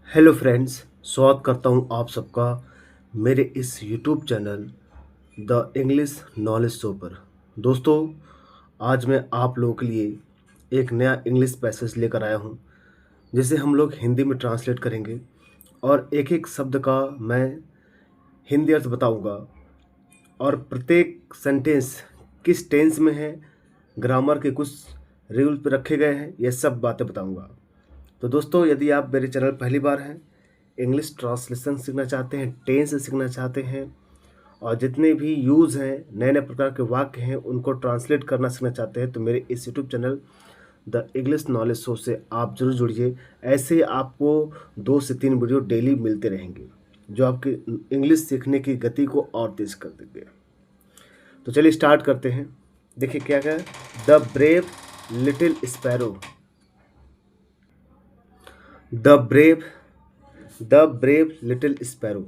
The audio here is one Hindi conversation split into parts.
हेलो फ्रेंड्स, स्वागत करता हूं आप सबका मेरे इस YouTube channel the English knowledge show पर। दोस्तों, आज मैं आप लोगों के लिए एक नया इंग्लिश पैसेज लेकर आया हूं, जिसे हम लोग हिंदी में ट्रांसलेट करेंगे और एक एक शब्द का मैं हिंदी अर्थ बताऊंगा और प्रत्येक सेंटेंस किस टेंस में है, ग्रामर के कुछ रूल रखे गए हैं, ये सब बातें बताऊंगा। तो दोस्तों, यदि आप मेरे चैनल पहली बार हैं, इंग्लिश ट्रांसलेशन सीखना चाहते हैं, टेंस सीखना चाहते हैं और जितने भी यूज़ हैं, नए नए प्रकार के वाक्य हैं, उनको ट्रांसलेट करना सीखना चाहते हैं, तो मेरे इस YouTube channel the English knowledge show से आप जरूर जुड़िए। ऐसे आपको 2 से 3 वीडियो डेली मिलते रहेंगे, जो आपकी इंग्लिश सीखने की गति को और तेज कर देंगे। तो चलिए स्टार्ट करते हैं। देखिए क्या क्या, the brave little sparrow. The brave little sparrow.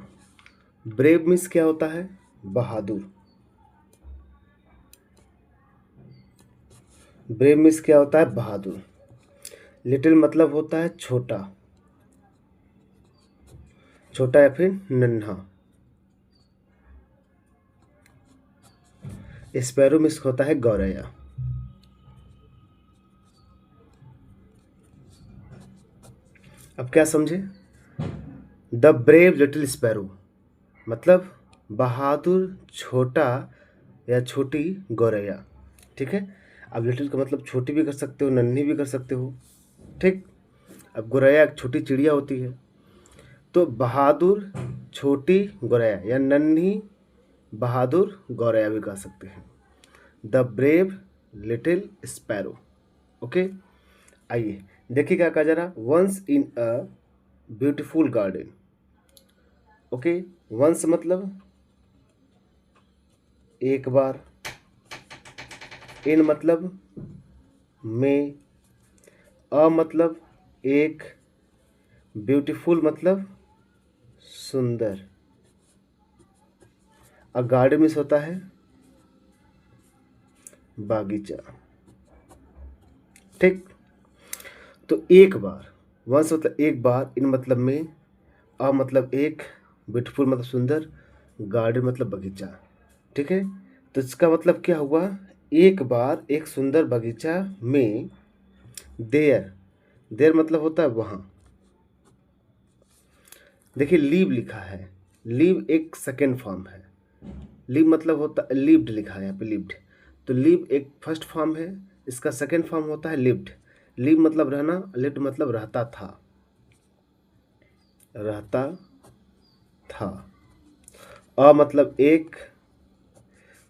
Brave means क्या होता है? बहादुर। ब्रेव मीन्स क्या होता है? बहादुर। लिटिल मतलब होता है छोटा, छोटा या फिर नन्हा। स्पैरो मीन्स होता है गौरैया। अब क्या समझे? द ब्रेव लिटिल स्पैरो मतलब बहादुर छोटा या छोटी गौरैया। ठीक है। अब लिटिल का मतलब छोटी भी कर सकते हो, नन्ही भी कर सकते हो। ठीक। अब गौरैया एक छोटी चिड़िया होती है, तो बहादुर छोटी गौरैया या नन्ही बहादुर गौरैया भी कह सकते हैं। The brave little sparrow. Okay, आइए देखिए क्या कहा जा रहा। Once in a beautiful garden. Okay, once मतलब एक बार, इन मतलब में, अ मतलब एक, ब्यूटीफुल मतलब सुंदर। अ गार्डन में होता है बागीचा। ठीक। तो एक बार, वंस मतलब एक बार, इन मतलब में, अ मतलब एक, ब्यूटीफुल मतलब सुंदर, गार्डन मतलब बगीचा। ठीक है। तो इसका मतलब क्या हुआ? एक बार एक सुंदर बगीचा में, देयर, देयर मतलब होता है वहाँ। देखिए लीव लिखा है, लीव एक सेकेंड फॉर्म है। लीव मतलब होता है लिव्ड, लिखा है यहाँ पे लिव्ड। तो लीव एक फर्स्ट फॉर्म है, इसका सेकेंड फॉर्म होता है लिव्ड। लीव मतलब रहना, लिव्ड मतलब रहता था, रहता था। अ मतलब एक,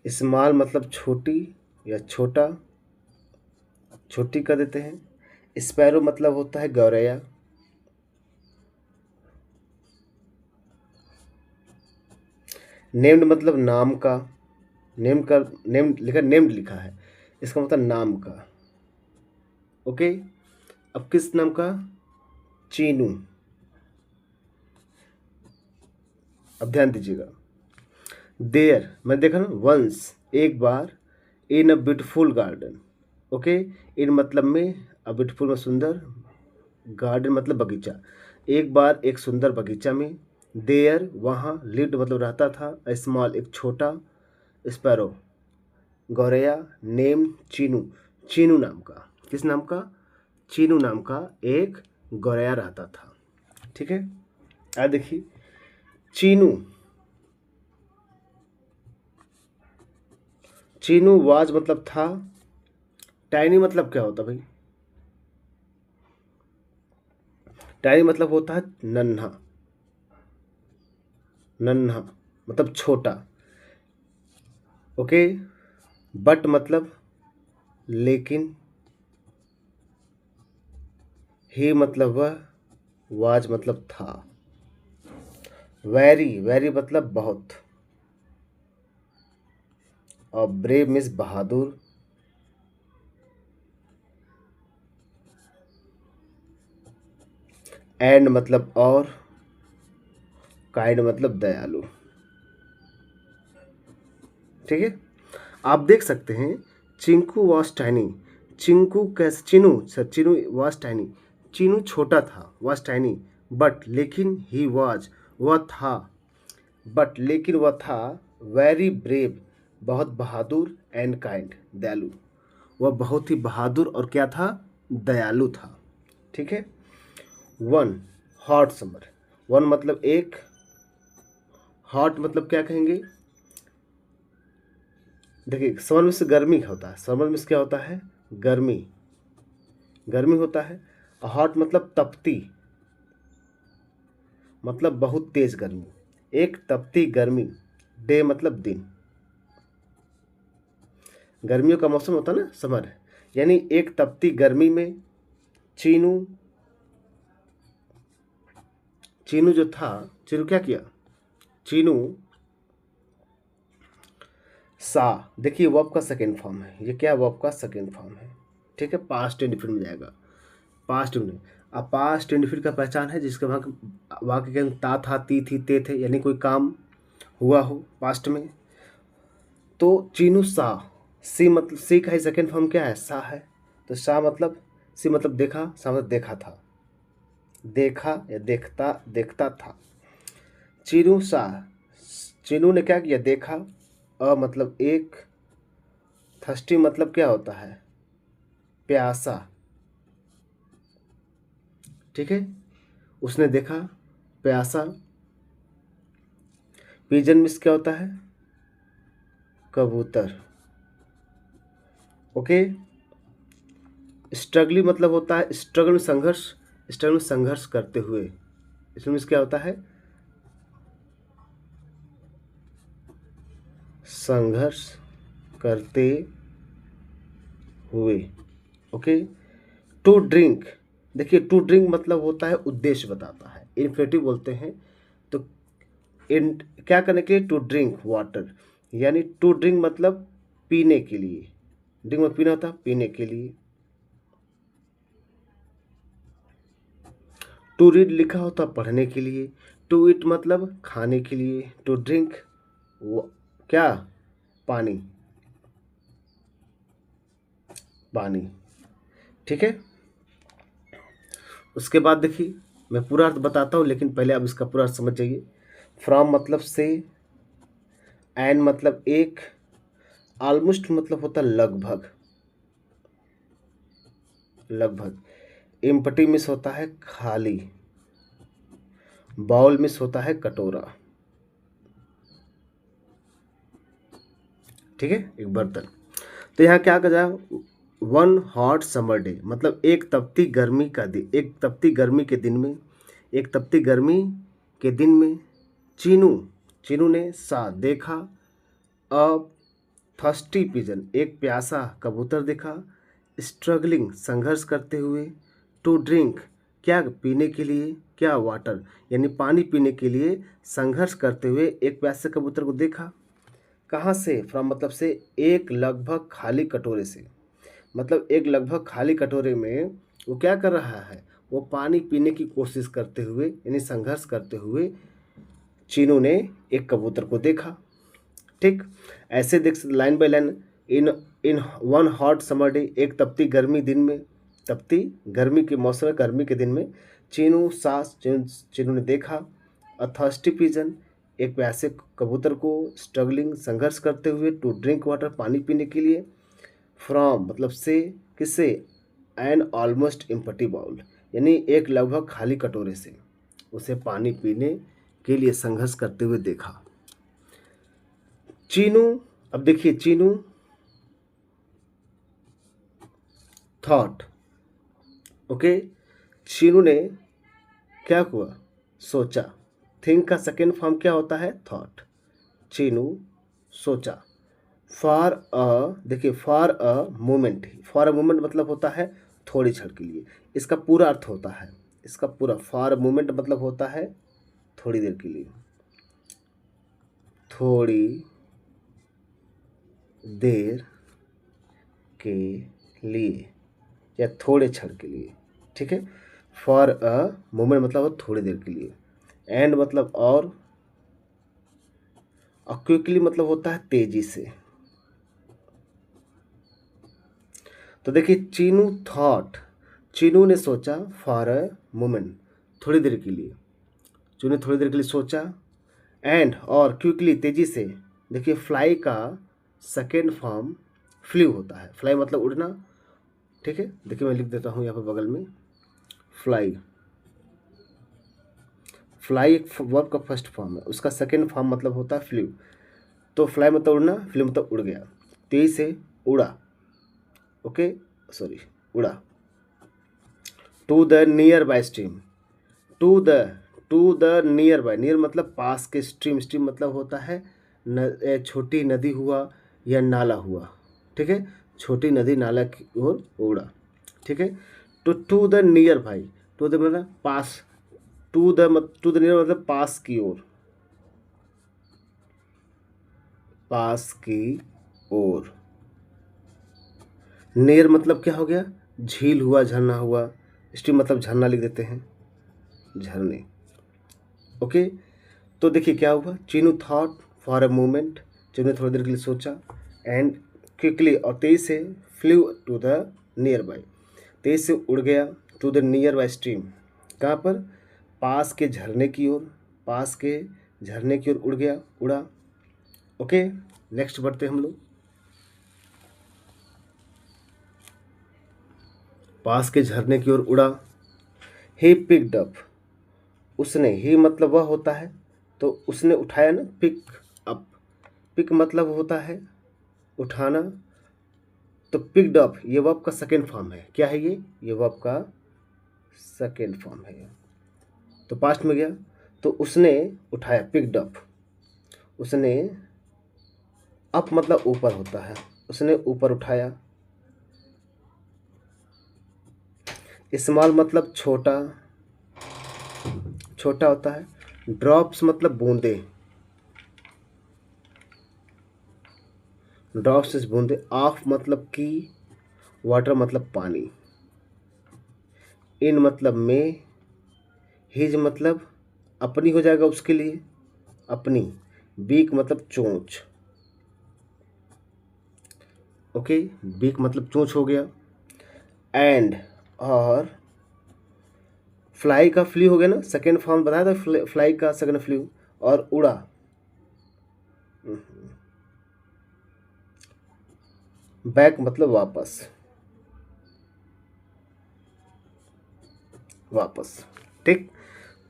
स्मॉल मतलब छोटी या छोटा, छोटी कर देते हैं। स्पैरो मतलब होता है गौरैया। नेम्ड मतलब नाम का, नेम का, नेम लिखा, नेम्ड लिखा है, इसका मतलब नाम का। ओके। अब किस नाम का? चीनू। अब ध्यान दीजिएगा, देयर मैं देखा ना, वंस एक बार, इन अ ब्यूटीफुल गार्डन। ओके। इन मतलब में, अ ब्यूटीफुल में सुंदर, गार्डन मतलब बगीचा। एक बार एक सुंदर बगीचा में, देयर वहाँ, लिव्ड मतलब रहता था, स्मॉल एक छोटा, स्पैरो गौरैया, नेम चीनू, चीनू नाम का, किस नाम का? चीनू नाम का एक गौरैया रहता था। ठीक है। आ देखिए, चीनू, चीनू वाज मतलब था। टाइनी मतलब क्या होता भाई? टाइनी मतलब होता है नन्हा, नन्हा मतलब छोटा। ओके। बट मतलब लेकिन, ही मतलब वह, वाज मतलब था। वेरी, वेरी मतलब बहुत। और ब्रेव मीन्स बहादुर। एंड मतलब और, काइंड मतलब दयालु। ठीक है। आप देख सकते हैं, चिंकू वॉज टाइनी। चिंकू कैसे, Chinu sir, Chinu was tiny, Chinu छोटा था, वॉज टाइनी बट लेकिन ही वॉज, वह था, बट लेकिन वह था वेरी ब्रेव, बहुत बहादुर, एंड काइंड, दयालु। वह बहुत ही बहादुर और क्या था, दयालु था। ठीक है। वन हॉट समर, वन मतलब एक, हॉट मतलब क्या कहेंगे, देखिए समर में से गर्मी होता है, समर में से क्या होता है, गर्मी, गर्मी होता है। हॉट मतलब तपती, मतलब बहुत तेज गर्मी, एक तपती गर्मी, डे मतलब दिन, गर्मियों का मौसम होता है ना समर, यानी एक तपती गर्मी में चीनू, चीनू जो था, चीनू क्या किया, चीनू सा, देखिए वर्ब का सेकेंड फॉर्म है, ये क्या वर्ब का सेकेंड फॉर्म है। ठीक है, पास्ट इंडिफिनिट में जाएगा, पास्ट इंडिफिनिट। अब पास्ट इंडिफिनिट का पहचान है जिसके वाक्य के अंदर ता था, ती थी, ते थे, यानी कोई काम हुआ हो पास्ट में। तो चीनू सा, सी मतलब, सी का ही सेकेंड फॉर्म क्या है, सा है। तो सा मतलब, सी मतलब देखा, सा मतलब देखा था, देखा या देखता, देखता था। चीनू सा, चीनू ने क्या किया, देखा। मतलब एक, थर्स्टी मतलब क्या होता है, प्यासा। ठीक है, उसने देखा, प्यासा। पिजन मिस क्या होता है, कबूतर। ओके। स्ट्रगली मतलब होता है, स्ट्रगल में संघर्ष, स्ट्रगल में संघर्ष करते हुए, इसमें क्या होता है, संघर्ष करते हुए। ओके। टू ड्रिंक, देखिए टू ड्रिंक मतलब होता है उद्देश्य बताता है, इन्फिनेटिव बोलते हैं। तो इन क्या करने के लिए, टू ड्रिंक वाटर, यानी टू ड्रिंक मतलब पीने के लिए, ड्रिंक में पीना होता, पीने के लिए। टू रीड लिखा होता पढ़ने के लिए। टू ईट मतलब खाने के लिए। टू ड्रिंक क्या, पानी, पानी। ठीक है। उसके बाद देखिए मैं पूरा अर्थ बताता हूँ, लेकिन पहले आप इसका पूरा अर्थ समझ जाइए। फ्रॉम मतलब से, एंड मतलब एक, ऑलमोस्ट मतलब होता लगभग, लगभग। एम्प्टी मिस होता है खाली, बाउल मिस होता है कटोरा। ठीक है, एक बर्तन। तो यहाँ क्या कहा जाए, वन हॉट समर डे मतलब एक तपती गर्मी का दिन, एक तपती गर्मी के दिन में, एक तपती गर्मी के दिन में चीनू, चीनू ने सा देखा, अ थर्स्टी पिजन एक प्यासा कबूतर देखा, स्ट्रगलिंग संघर्ष करते हुए, टू ड्रिंक क्या पीने के लिए, क्या वाटर यानी पानी पीने के लिए संघर्ष करते हुए एक प्यासे कबूतर को देखा। कहाँ से, फ्रॉम मतलब से, एक लगभग खाली कटोरे से, मतलब एक लगभग खाली कटोरे में वो क्या कर रहा है, वो पानी पीने की कोशिश करते हुए यानी संघर्ष करते हुए चीनू ने एक कबूतर को देखा। ठीक, ऐसे देख line by line. In in one hot summer day एक तपती गर्मी दिन में, तपती गर्मी के मौसम में, गर्मी के दिन में चीनू सास, चीनू ने देखा। अ थर्स्टी पिजन एक प्यासे कबूतर को, स्ट्रगलिंग संघर्ष करते हुए, टू ड्रिंक वाटर पानी पीने के लिए, फ्रॉम मतलब से, किससे, एन ऑलमोस्ट एम्प्टी बाउल यानी एक लगभग खाली कटोरे से उसे पानी पीने के लिए संघर्ष करते हुए देखा। चीनू, अब देखिए चीनू थॉट, ओके, चीनू ने क्या हुआ, सोचा। थिंक का सेकेंड फॉर्म क्या होता है, थॉट। चीनू सोचा। फॉर अ, देखिए for a moment, for a moment मतलब होता है थोड़ी क्षण के लिए, इसका पूरा अर्थ होता है, इसका पूरा फॉर अ मोमेंट मतलब होता है थोड़ी देर के लिए, थोड़ी देर के लिए या थोड़े क्षण के लिए। ठीक है, फॉर अ मोमेंट मतलब हो थोड़ी देर के लिए, एंड मतलब और क्विकली मतलब होता है तेजी से। तो देखिए चीनू थॉट, चीनू ने सोचा, फॉर अ मोमेंट थोड़ी देर के लिए, चूहे ने थोड़ी देर के लिए सोचा, एंड और क्विकली तेज़ी से। देखिए फ्लाई का सेकेंड फॉर्म फ्लू होता है, फ्लाई मतलब उड़ना, ठीक है। देखिए मैं लिख देता हूँ यहाँ पर बगल में, फ्लाई, फ्लाई एक वर्ब का फर्स्ट फॉर्म है, उसका सेकेंड फॉर्म मतलब होता है फ्लू। तो फ्लाई मतलब उड़ना, फ्लू मतलब उड़ गया, तेज़ी से उड़ा, ओके सॉरी उड़ा, to the nearby stream, to the nearby, near मतलब पास के, स्ट्रीम, स्ट्रीम मतलब होता है छोटी नदी हुआ या नाला हुआ, ठीक है, छोटी नदी नाला की ओर उड़ा, ठीक है। तो to the nearby, to the मतलब पास, टू द नियर मतलब पास की ओर, पास की ओर। नियर मतलब क्या हो गया, झील हुआ, झरना हुआ, स्ट्रीम मतलब झरना लिख देते हैं, झरने, ओके। तो देखिए क्या हुआ, Chinu thought for a moment, Chinu ने थोड़ी देर के लिए सोचा, एंड क्विकली और तेज से, flew to the nearby, तेज से उड़ गया, to the nearby stream, कहाँ पर, पास के झरने की ओर, पास के झरने की ओर उड़ गया, उड़ा, ओके। नेक्स्ट बढ़ते हम लोग, पास के झरने की ओर उड़ा, ही पिक्ड अप, उसने, ही मतलब वह होता है, तो उसने उठाया ना, पिक अप, पिक मतलब होता है उठाना, तो पिक्ड अप ये वर्ब का सेकेंड फॉर्म है, क्या है ये वर्ब का सेकेंड फॉर्म है, तो पास्ट में गया, तो उसने उठाया, पिक्ड अप, उसने, अप मतलब ऊपर होता है, उसने ऊपर उठाया, स्मॉल मतलब छोटा, छोटा होता है, ड्रॉप्स मतलब बूंदे, ड्रॉप्स इस बूंदे, ऑफ मतलब की, वाटर मतलब पानी, इन मतलब में, हिज मतलब अपनी हो जाएगा उसके लिए, अपनी, बीक मतलब चोंच, ओके, बीक मतलब चोंच हो गया, एंड और फ्लाई का फ्लू हो गया ना, सेकेंड फॉर्म बताया था फ्लाई का सेकेंड फ्लू, और उड़ा, बैक मतलब वापस, वापस, ठीक,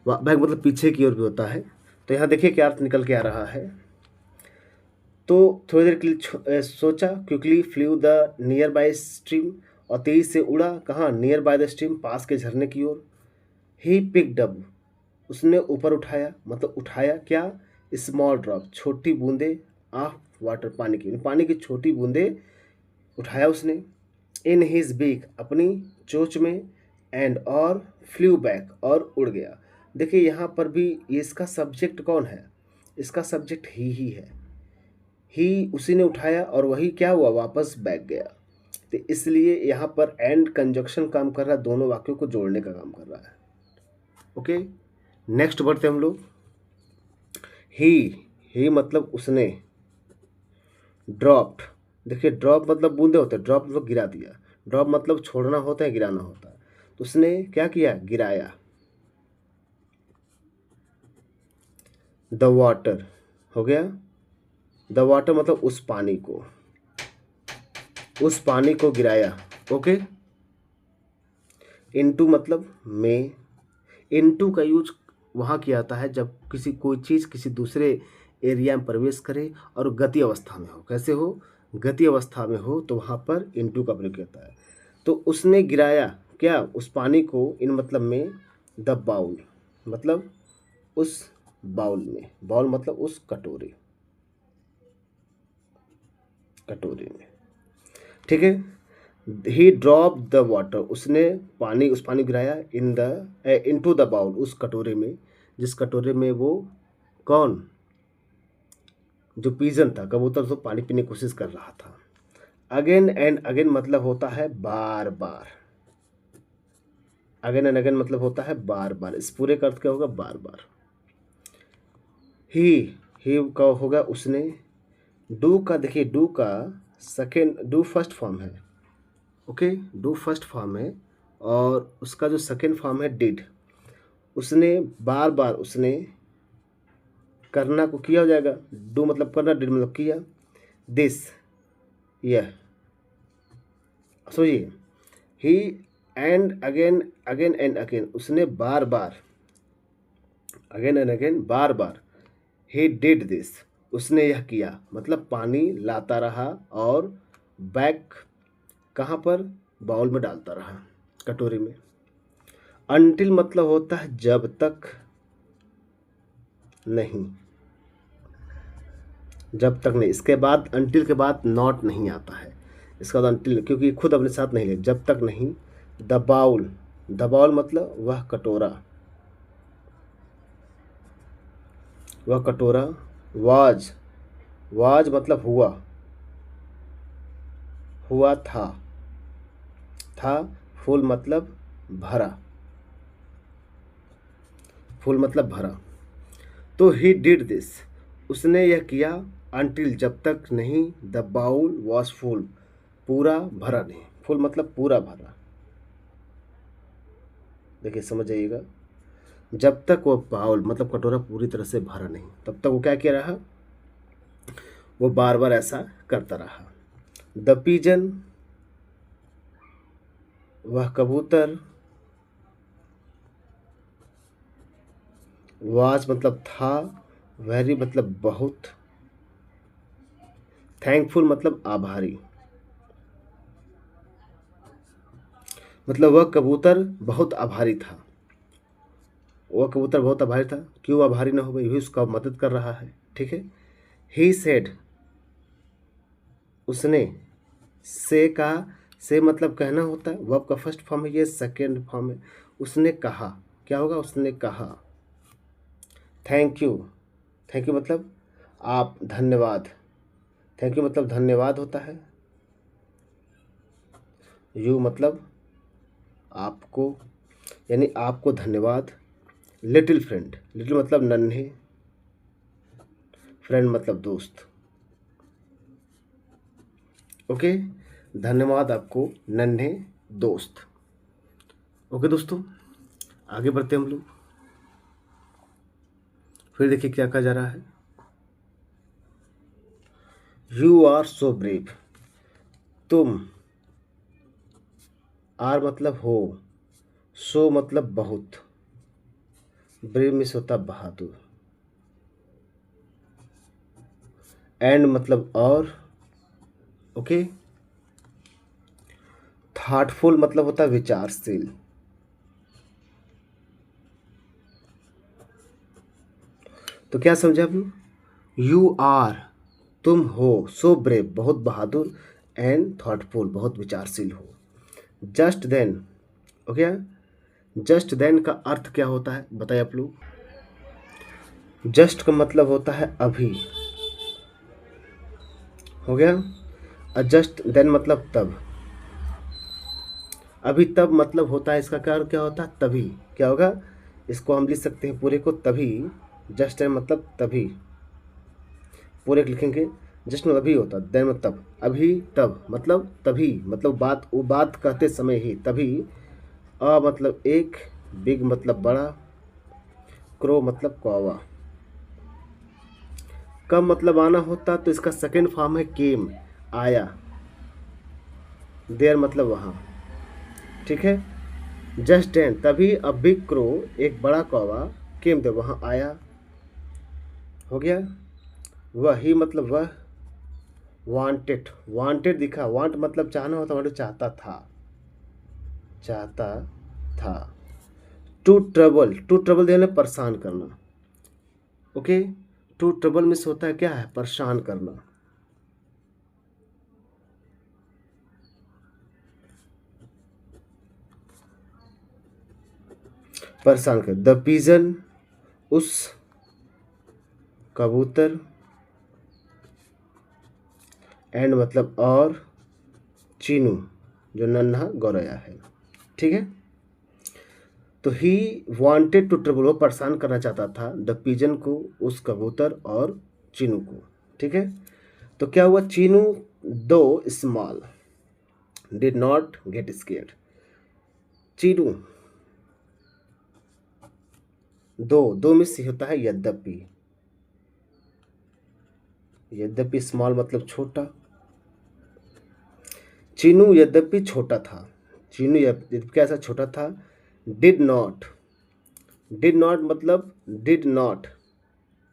बैक मतलब पीछे की ओर भी होता है। तो यहाँ देखिए क्या अर्थ निकल के आ रहा है, तो थोड़ी देर के लिए सोचा, quickly flu the nearby stream, और तेजी से उड़ा, कहाँ, नियर बाय द स्ट्रीम, पास के झरने की ओर, ही पिक्ड अप, उसने ऊपर उठाया, मतलब उठाया क्या, स्मॉल ड्रॉप, छोटी बूंदे, ऑफ वाटर पानी की, पानी की छोटी बूंदे उठाया उसने, इन हिज बीक अपनी चोंच में, एंड और फ्लू बैक और उड़ गया। देखिए यहाँ पर भी इसका सब्जेक्ट कौन है, इसका सब्जेक्ट ही है, ही उसी ने उठाया और वही क्या हुआ, वापस बैक गया, तो इसलिए यहाँ पर एंड कंजक्शन काम कर रहा है, दोनों वाक्यों को जोड़ने का काम कर रहा है, ओके। नेक्स्ट बढ़ते हम लोग, ही मतलब उसने, ड्रॉप्ड, देखिए ड्रॉप मतलब बूंदे होते हैं, ड्रॉप मतलब गिरा दिया, ड्रॉप मतलब छोड़ना होता है, गिराना होता है, तो उसने क्या किया, गिराया, द वाटर हो गया, द वाटर मतलब उस पानी को, उस पानी को गिराया, ओके। इनटू मतलब में, इनटू का यूज वहाँ किया जाता है जब किसी कोई चीज़ किसी दूसरे एरिया में प्रवेश करे और गति अवस्था में हो, कैसे हो, गति अवस्था में हो, तो वहाँ पर इनटू का प्रयोग होता है। तो उसने गिराया क्या, उस पानी को, इन मतलब में, द बाउल मतलब उस बाउल में, बाउल मतलब उस कटोरे, कटोरे में, ठीक है। ही ड्रॉप द वाटर, उसने पानी, उस पानी गिराया, इनटू द बाउल, उस कटोरे में, जिस कटोरे में वो, कौन, जो पीजन था, कबूतर, तो पानी पीने की कोशिश कर रहा था। अगेन एंड अगेन मतलब होता है बार बार, अगेन एंड अगेन मतलब होता है बार बार, इस पूरे का अर्थ क्या होगा, बार बार। ही का होगा उसने, डू का देखिए, डू का सेकेंड, डू फर्स्ट फॉर्म है, ओके, डू फर्स्ट फॉर्म है, और उसका जो सेकेंड फॉर्म है डिड, उसने बार बार उसने करना को किया हो जाएगा, डू मतलब करना, डिड मतलब किया, दिस यह, सोचिए, he and again again and again, उसने बार बार, अगेन एंड अगेन बार बार, ही डिड दिस, उसने यह किया, मतलब पानी लाता रहा और बैग कहाँ पर, बाउल में डालता रहा, कटोरी में। अनटिल मतलब होता है जब तक नहीं, जब तक नहीं, इसके बाद अनटिल के बाद नॉट नहीं आता है, इसका बाद अनटिल, क्योंकि खुद अपने साथ नहीं ले, जब तक नहीं। द बाउल, द बाउल मतलब वह कटोरा, वह कटोरा। वाज, वाज मतलब हुआ, हुआ था, था। फुल मतलब भरा, फुल मतलब भरा। तो ही डिड दिस, उसने यह किया, अनटिल जब तक नहीं, द बाउल वॉज फुल, पूरा भरा नहीं, फुल मतलब पूरा भरा। देखिए समझ जाइएगा, जब तक वो बाउल मतलब कटोरा पूरी तरह से भरा नहीं, तब तक वो क्या किया रहा, वो बार बार ऐसा करता रहा। द पिजन, वह कबूतर। वाज मतलब था, वेरी मतलब बहुत, थैंकफुल मतलब आभारी, मतलब वह कबूतर बहुत आभारी था, वह कबूतर बहुत आभारी था। क्यों आभारी ना हो भाई, उसका मदद कर रहा है, ठीक है। ही सेड, उसने, से का, से मतलब कहना होता है, वर्ब का फर्स्ट फॉर्म है, ये सेकेंड फॉर्म है। उसने कहा, क्या होगा, उसने कहा। थैंक यू, थैंक यू मतलब आप, धन्यवाद, थैंक यू मतलब धन्यवाद होता है। यू मतलब आपको, यानी आपको धन्यवाद। लिटिल फ्रेंड, लिटिल मतलब नन्हे, फ्रेंड मतलब दोस्त। ओके, धन्यवाद आपको नन्हे दोस्त। ओके दोस्तों, आगे बढ़ते हैं हम लोग। फिर देखिए क्या कहा जा रहा है। यू आर सो ब्रेव, तुम, आर मतलब हो, सो मतलब बहुत, ब्रेव मिस होता बहादुर, एंड मतलब और, ओके। थाटफुल मतलब होता है विचारशील। तो क्या समझा आप लोग, यू आर, तुम हो, सो ब्रेव बहुत बहादुर, एंड थॉटफुल बहुत विचारशील हो। Just then, okay, just then का अर्थ क्या होता है बताइए आप लोग। जस्ट का मतलब होता है अभी, हो गया। जस्ट देन मतलब तब, अभी तब मतलब होता है, इसका क्या क्या होता है, तभी, क्या होगा, इसको हम लिख सकते हैं पूरे को तभी। जस्ट देन मतलब तभी, पूरे को लिखेंगे, जस्ट मतलब अभी होता, देन मतलब तब, अभी तब मतलब तभी, मतलब बात, वो बात कहते समय ही, तभी। अ मतलब एक, बिग मतलब बड़ा, क्रो मतलब कौवा। कब मतलब आना होता, तो इसका सेकेंड फॉर्म है केम, आया। देर मतलब वहाँ, ठीक है। जस्ट देन तभी, अ बिग क्रो एक बड़ा कौवा, केम दे वहाँ आया, हो गया। वह ही मतलब वह, वांटेड, वांटेड दिखा, वांट मतलब चाहना होता, वांटेड चाहता था, चाहता था। टू ट्रबल, टू ट्रबल देना परेशान करना, ओके। टू ट्रबल में से होता है क्या है, परेशान करना। परेशान कर, द पिजन, उस कबूतर, एंड मतलब और, चीनू जो नन्हा गौरया है, ठीक है। तो ही वांटेड टू ट्रबल, वो परेशान करना चाहता था, द पिजन को, उस कबूतर और चीनू को, ठीक है। तो क्या हुआ, चीनू दो small did not get scared, Chinu दो में सी होता है यद्यपि। यद्यपि स्मॉल मतलब छोटा। चीनू यद्यपि छोटा था। चीनू यद्यपि कैसा छोटा था। Did not. डिड नॉट मतलब डिड नॉट।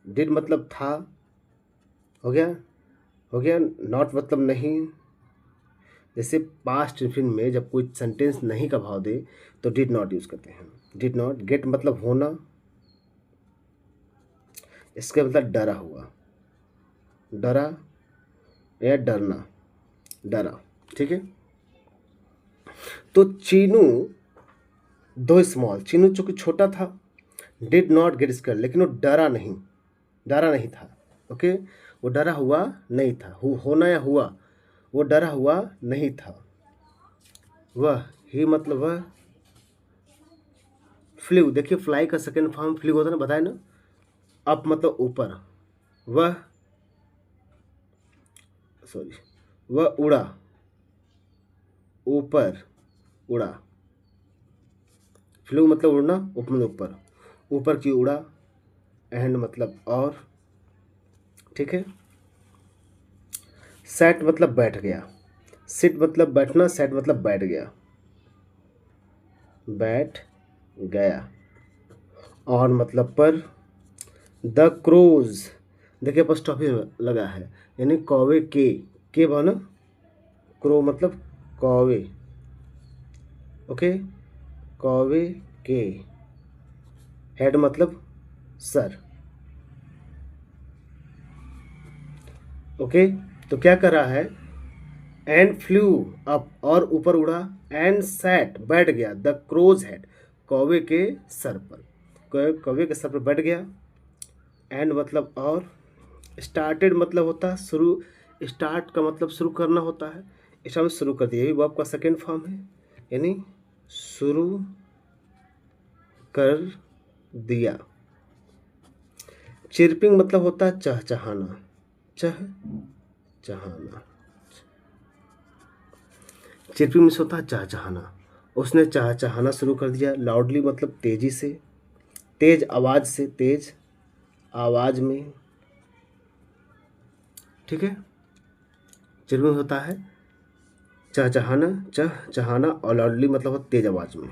डिड मतलब था, हो गया। हो गया। नॉट मतलब नहीं। जैसे पास्ट इंफिनिट में जब कोई सेंटेंस नहीं का भाव दे तो डिड नॉट यूज करते हैं। Did not. गेट मतलब होना, इसका मतलब डरा हुआ। डरा या डरना, डरा। ठीक है। तो चीनू दो स्मॉल, चीनू चूंकि छोटा था, डिड नॉट गेट स्कैर्ड, लेकिन वो डरा नहीं, डरा नहीं था। ओके। वो डरा हुआ नहीं था। होना या हुआ, वो डरा हुआ नहीं था। वह ही मतलब वह। फ्लू, देखिए फ्लाई का सेकेंड फॉर्म फ्लू होता है ना, बताए ना। अप मतलब ऊपर। वह, सॉरी, वह उड़ा, ऊपर उड़ा। फ्लू मतलब उड़ना, ऊपर मतलब ऊपर, ऊपर की उड़ा। एंड मतलब और। ठीक है। सेट मतलब बैठ गया। सिट मतलब बैठना, सेट मतलब बैठ गया, बैठ गया। और मतलब पर। द क्रोज, देखिए अपॉस्ट्रोफी लगा है, यानी कौवे के बना। क्रो मतलब कौवे। ओके। कौवे के। हेड मतलब सर। ओके। तो क्या कर रहा है। एंड फ्लू अप, और ऊपर उड़ा। एंड सैट बैठ गया, द क्रोज हेड, कौवे के सर पर। कौवे के सर पर बैठ गया। एंड मतलब और। स्टार्टेड मतलब होता है शुरू। स्टार्ट का मतलब शुरू करना होता है। इसका मतलब शुरू कर दिया, ये वर्ब का सेकेंड फॉर्म है, यानी शुरू कर दिया। चिरपिंग मतलब होता है चहचहाना, चहचहाना। चिरपिंग मीन्स होता है चहचहाना। उसने चहचहाना शुरू कर दिया। लाउडली मतलब तेजी से, तेज आवाज से, तेज आवाज में। ठीक है। चिरपिंग होता है चहचहाना, चहचहाना, और लाउडली मतलब होता तेज आवाज में।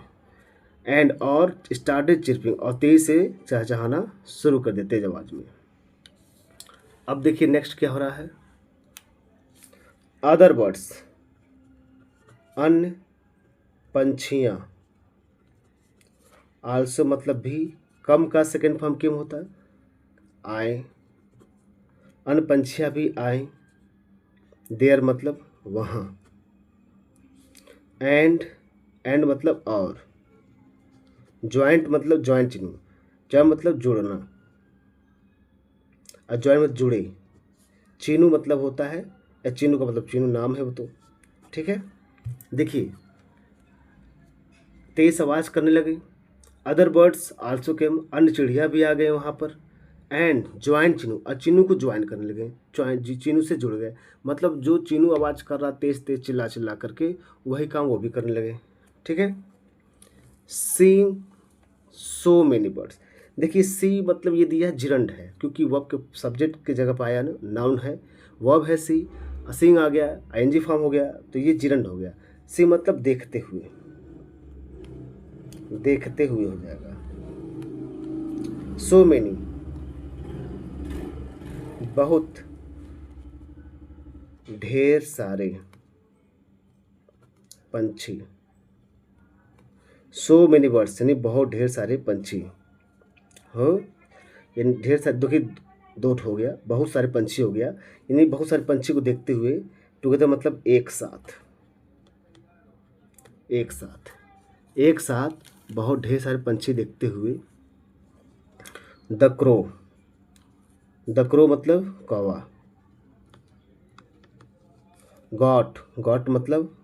एंड और स्टार्टेड चिरपिंग, और तेजी से चहचहाना शुरू कर दिया तेज आवाज में। अब देखिए नेक्स्ट क्या हो रहा है। अदर बर्ड्स, अन्य पंछियाँ। आल्सो मतलब भी। कम का सेकेंड फॉर्म क्यों होता है, आए। अन्य पंछियाँ भी आए। देयर मतलब वहाँ। एंड मतलब और। ज्वाइंट मतलब ज्वाइंट चिन्ह। ज्वाइंट मतलब जुड़ना, और ज्वाइंट मतलब जुड़े। चीनू मतलब होता है, या चीनू का मतलब चीनू नाम है वो तो। ठीक है। देखिए तेज आवाज करने लगे। अदर बर्ड्स आल्सो केम, अन्य चिड़िया भी आ गए वहाँ पर। एंड ज्वाइन चीनू, और चीनू को ज्वाइन करने लगे। ज्वाइन चीनू से जुड़ गए, मतलब जो चीनू आवाज़ कर रहा तेज तेज चिल्ला चिल्ला करके, वही काम वो भी करने लगे। ठीक है। सीइंग सो मेनी बर्ड्स, देखिए सी मतलब ये दिया है जिरंड है, क्योंकि वर्ब के सब्जेक्ट की जगह पर आया ना, नाउन है, वर्ब है सी। सीइंग आ गया, आईएनजी फॉर्म हो गया, तो ये जिरंड हो गया। सी मतलब देखते हुए, देखते हुए हो जाएगा। सो मेनी बहुत, ढेर सारे पंछी। सो मेनी बर्ड्स यानी बहुत ढेर सारे पंछी हो, यानी ढेर सारे, देखिए दो ठो हो गया, बहुत सारे पंछी हो गया, यानी बहुत सारे पंछी को देखते हुए। टुगेदर मतलब एक साथ, एक साथ, एक साथ बहुत ढेर सारे पंछी देखते हुए। द क्रो, द क्रो मतलब कौवा। गॉट, गॉट मतलब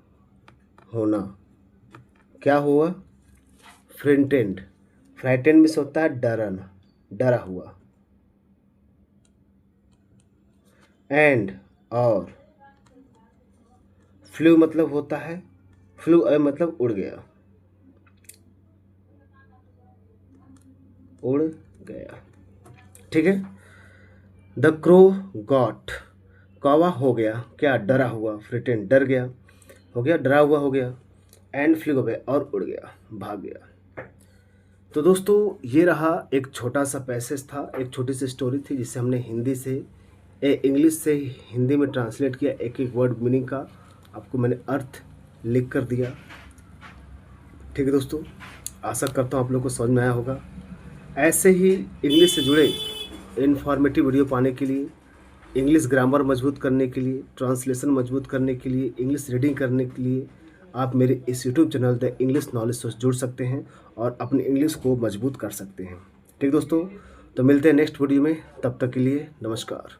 होना। क्या हुआ। फ्रिंटेंड, फ्राइटेंड में से होता है डरना, डरा हुआ। एंड और। फ्लू मतलब होता है, फ्लू मतलब उड़ गया। उड़ गया। ठीक है। द क्रो गॉट, कौवा हो गया क्या, डरा हुआ, फ्रिटेन डर गया, हो गया डरा हुआ हो गया, एंड फ्लू अवे और उड़ गया, भाग गया। तो दोस्तों ये रहा एक छोटा सा पैसेज था, एक छोटी सी स्टोरी थी जिसे हमने हिंदी से इंग्लिश से हिंदी में ट्रांसलेट किया। एक एक वर्ड मीनिंग का आपको मैंने अर्थ लिख कर दिया। ठीक है दोस्तों, आशा करता हूँ आप लोगों को समझ में आया होगा। ऐसे ही इंग्लिश से जुड़े इन्फॉर्मेटिव वीडियो पाने के लिए, इंग्लिश ग्रामर मजबूत करने के लिए, ट्रांसलेशन मजबूत करने के लिए, इंग्लिश रीडिंग करने के लिए आप मेरे इस YouTube channel the English knowledge से जुड़ सकते हैं और अपनी इंग्लिश को मजबूत कर सकते हैं। ठीक दोस्तों, तो मिलते हैं नेक्स्ट वीडियो में, तब तक के लिए नमस्कार।